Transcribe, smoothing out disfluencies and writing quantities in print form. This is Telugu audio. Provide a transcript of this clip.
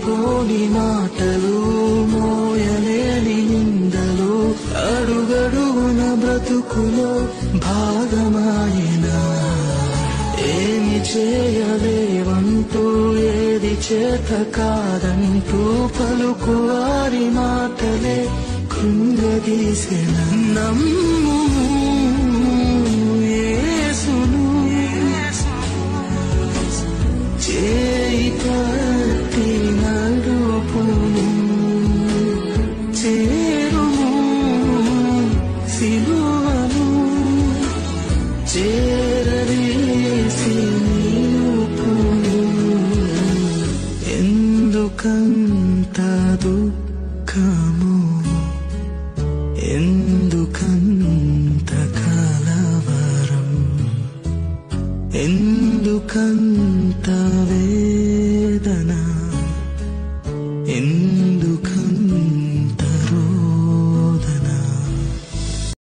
చెరిపోని మాటలు, మోయలేని నిందలు, అడుగడుగున బ్రతుకులో భాగమాయినా ఏమి చేయలేవంటూ, ఏది చేత కాదంటూ పలుకువారి మాటలే కృంగదీసిన. నమ్ము యేసును, చేయి పట్టి నడుపును, చేరుము సిలువను, చేరదీసి నిలుపును. ఎందుకంత దుఃఖము, ఎందుకంత కలవరం, ఎందుకంత వేదన,